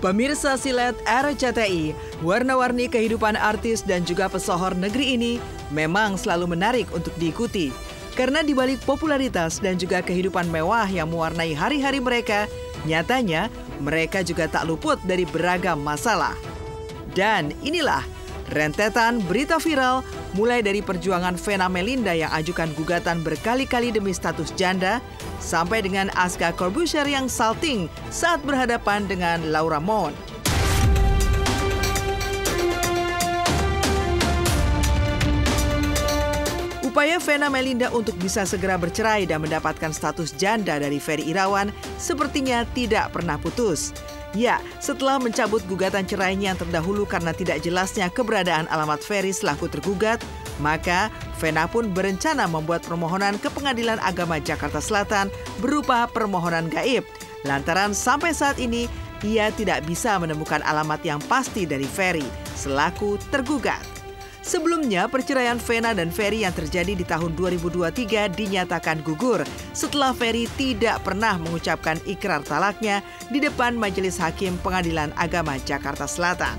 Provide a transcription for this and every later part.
Pemirsa Silet RCTI, warna-warni kehidupan artis dan juga pesohor negeri ini memang selalu menarik untuk diikuti. Karena di balik popularitas dan juga kehidupan mewah yang mewarnai hari-hari mereka, nyatanya mereka juga tak luput dari beragam masalah. Dan inilah rentetan berita viral mulai dari perjuangan Vena Melinda yang ajukan gugatan berkali-kali demi status janda, sampai dengan Aska Corbuzier yang salting saat berhadapan dengan Laura Moon. Upaya Vena Melinda untuk bisa segera bercerai dan mendapatkan status janda dari Ferry Irawan sepertinya tidak pernah putus. Ya, setelah mencabut gugatan cerainya yang terdahulu karena tidak jelasnya keberadaan alamat Ferry selaku tergugat, maka Vena pun berencana membuat permohonan ke Pengadilan Agama Jakarta Selatan berupa permohonan gaib. Lantaran sampai saat ini, ia tidak bisa menemukan alamat yang pasti dari Ferry selaku tergugat. Sebelumnya, perceraian Vena dan Ferry yang terjadi di tahun 2023 dinyatakan gugur setelah Ferry tidak pernah mengucapkan ikrar talaknya di depan Majelis Hakim Pengadilan Agama Jakarta Selatan.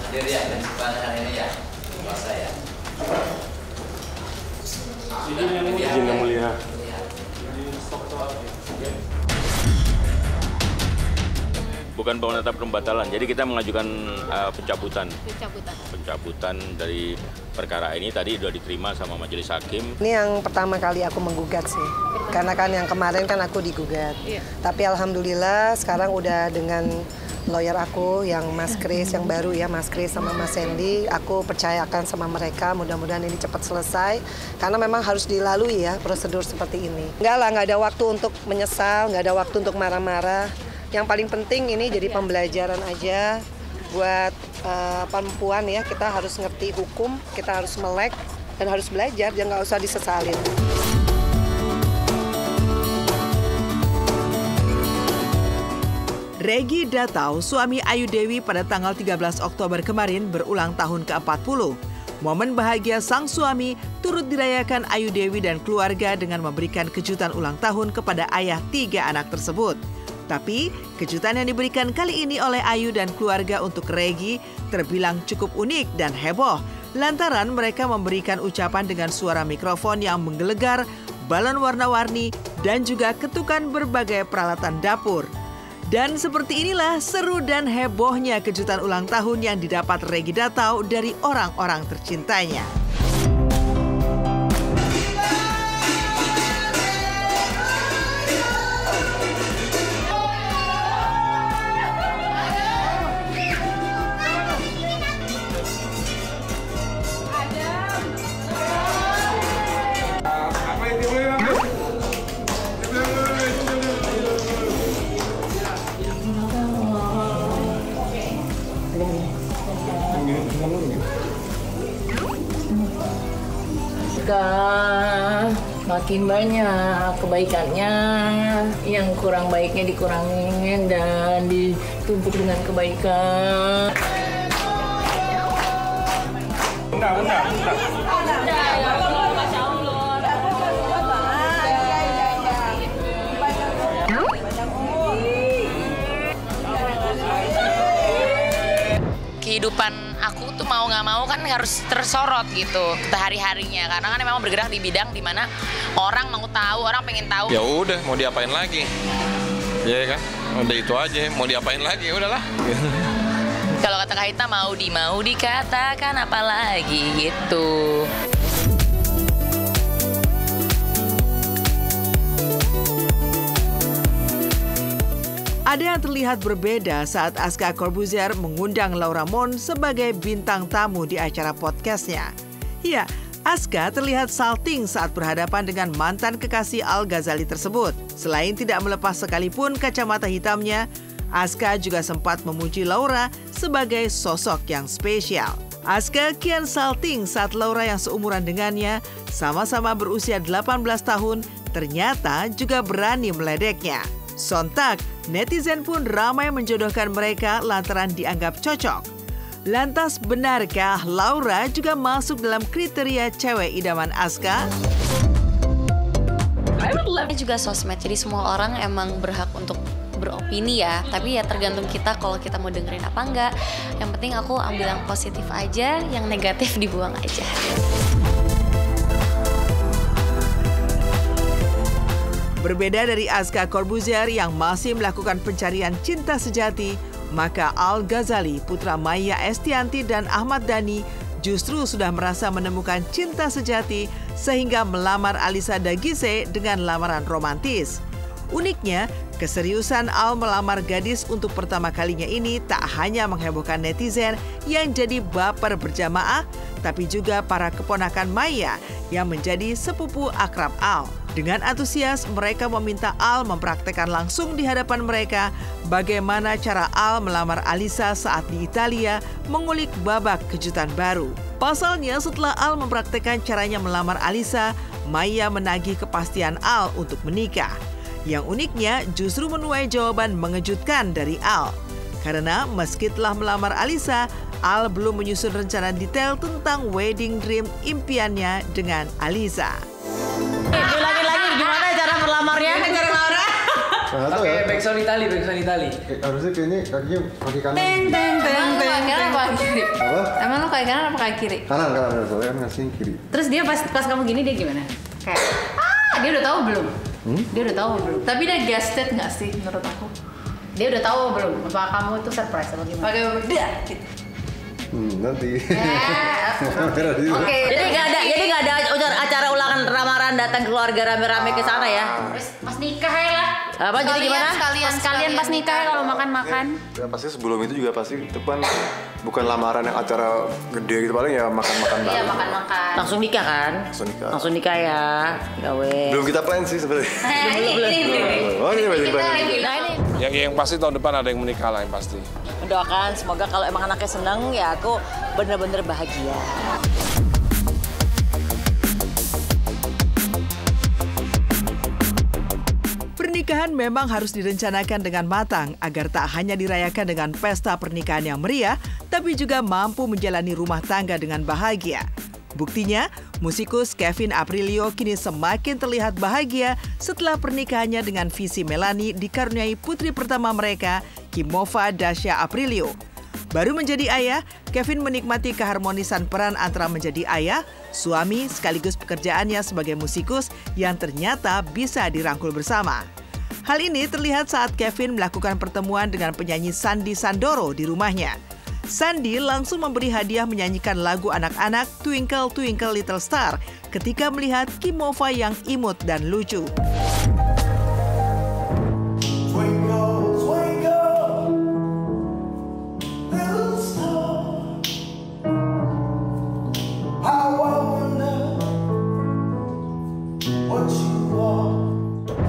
Hadir ya, dan hari ini ya, puasa ya. Izin yang mulia. Bukan penetapan pembatalan, jadi kita mengajukan pencabutan dari perkara ini tadi sudah diterima sama majelis hakim. Ini yang pertama kali aku menggugat sih, karena kan yang kemarin kan aku digugat. Iya. Tapi alhamdulillah sekarang udah dengan lawyer aku yang Mas Kris yang baru ya, Mas Kris sama Mas Sandy, aku percayakan sama mereka, mudah-mudahan ini cepat selesai karena memang harus dilalui ya prosedur seperti ini. Nggak ada waktu untuk menyesal, nggak ada waktu untuk marah-marah. Yang paling penting ini jadi pembelajaran aja buat perempuan ya, kita harus ngerti hukum, kita harus melek dan harus belajar, jangan nggak usah disesalin. Regi Datau, suami Ayu Dewi pada tanggal 13 Oktober kemarin berulang tahun ke-40. Momen bahagia sang suami turut dirayakan Ayu Dewi dan keluarga dengan memberikan kejutan ulang tahun kepada ayah 3 anak tersebut. Tapi, kejutan yang diberikan kali ini oleh Ayu dan keluarga untuk Regi terbilang cukup unik dan heboh, lantaran mereka memberikan ucapan dengan suara mikrofon yang menggelegar, balon warna-warni, dan juga ketukan berbagai peralatan dapur. Dan seperti inilah seru dan hebohnya kejutan ulang tahun yang didapat Regi Datau dari orang-orang tercintanya. Makin banyak kebaikannya, yang kurang baiknya dikurangin dan ditumpuk dengan kebaikan. Kehidupan aku tuh mau nggak mau kan harus tersorot gitu hari-harinya, karena kan memang bergerak di bidang dimana orang mau tahu, orang pengen tahu. Ya udah, mau diapain lagi? Ya kan, udah itu aja, mau diapain lagi, ya udahlah. Kalau kata Kak Hita mau dikatakan apa lagi gitu. Ada yang terlihat berbeda saat Aska Corbuzier mengundang Laura Moon sebagai bintang tamu di acara podcastnya. Ya, Aska terlihat salting saat berhadapan dengan mantan kekasih Al Ghazali tersebut. Selain tidak melepas sekalipun kacamata hitamnya, Aska juga sempat memuji Laura sebagai sosok yang spesial. Aska kian salting saat Laura yang seumuran dengannya, sama-sama berusia 18 tahun, ternyata juga berani meledeknya. Sontak, netizen pun ramai menjodohkan mereka lantaran dianggap cocok. Lantas benarkah Laura juga masuk dalam kriteria cewek idaman Aska? Juga sosmed, jadi semua orang emang berhak untuk beropini ya, tapi ya tergantung kita kalau kita mau dengerin apa enggak. Yang penting aku ambil yang positif aja, yang negatif dibuang aja. Berbeda dari Azka Corbuzier yang masih melakukan pencarian cinta sejati, maka Al Ghazali, putra Maya Estianti dan Ahmad Dhani justru sudah merasa menemukan cinta sejati sehingga melamar Alisa Dagise dengan lamaran romantis. Uniknya, keseriusan Al melamar gadis untuk pertama kalinya ini tak hanya menghebohkan netizen yang jadi baper berjamaah, tapi juga para keponakan Maya yang menjadi sepupu akrab Al. Dengan antusias, mereka meminta Al mempraktekkan langsung di hadapan mereka bagaimana cara Al melamar Alisa saat di Italia, mengulik babak kejutan baru. Pasalnya, setelah Al mempraktekkan caranya melamar Alisa, Maya menagih kepastian Al untuk menikah. Yang uniknya justru menuai jawaban mengejutkan dari Al. Karena meski telah melamar Alisa, Al belum menyusun rencana detail tentang wedding dream impiannya dengan Alisa. Lagi gimana cara melamarnya? Cara Laura? Pakai backsound Itali. Harusnya kayaknya kakinya kaki kanan. Emang lu kayak kanan apa kayak kiri? Apa? Emang lu kayak kanan apa kayak kiri? Kanan, soalnya kan ngasih kiri. Terus dia pas kamu gini dia gimana? Kayak dia udah tahu belum? Dia udah tahu belum? Tapi dia gasted nggak sih menurut aku? Dia udah tahu belum? Apa kamu tuh surprise atau gimana? Pakai udah gitu. Nanti. Oke. Jadi nggak ada acara ulangan lamaran datang keluarga rame-rame ke sana ya? Terus pas nikah ya lah. Apa jadi gimana? Sekalian pas nikah ya kalau makan-makan. Ya, pasti sebelum itu juga pasti itu kan bukan lamaran yang acara gede gitu, paling ya makan-makan bareng. Iya makan-makan. Langsung nikah kan? Langsung nikah ya. Gawe. Belum kita plan sih sebenarnya. Ini. Oh ini belum plan. Nah, ini. Yang pasti tahun depan ada yang menikah lah yang pasti. Mendoakan semoga kalau emang anaknya senang ya aku bener-bener bahagia. Pernikahan memang harus direncanakan dengan matang agar tak hanya dirayakan dengan pesta pernikahan yang meriah, tapi juga mampu menjalani rumah tangga dengan bahagia. Buktinya, musikus Kevin Aprilio kini semakin terlihat bahagia setelah pernikahannya dengan Visi Melanie dikaruniai putri pertama mereka, Kimova Dasha Aprilio. Baru menjadi ayah, Kevin menikmati keharmonisan peran antara menjadi ayah, suami, sekaligus pekerjaannya sebagai musikus yang ternyata bisa dirangkul bersama. Hal ini terlihat saat Kevin melakukan pertemuan dengan penyanyi Sandy Sandoro di rumahnya. Sandy langsung memberi hadiah menyanyikan lagu anak-anak Twinkle Twinkle Little Star ketika melihat Kimova yang imut dan lucu.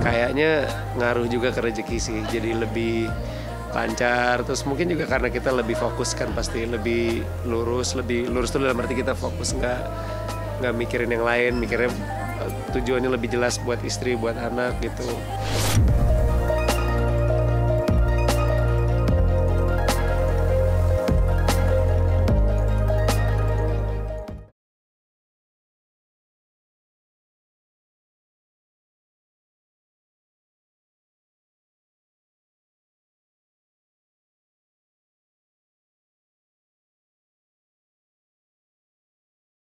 Kayaknya ngaruh juga ke rezeki sih, jadi lebih lancar. Terus mungkin juga karena kita lebih fokus kan, pasti lebih lurus tuh dalam arti kita fokus, nggak mikirin yang lain, mikirnya tujuannya lebih jelas buat istri, buat anak gitu.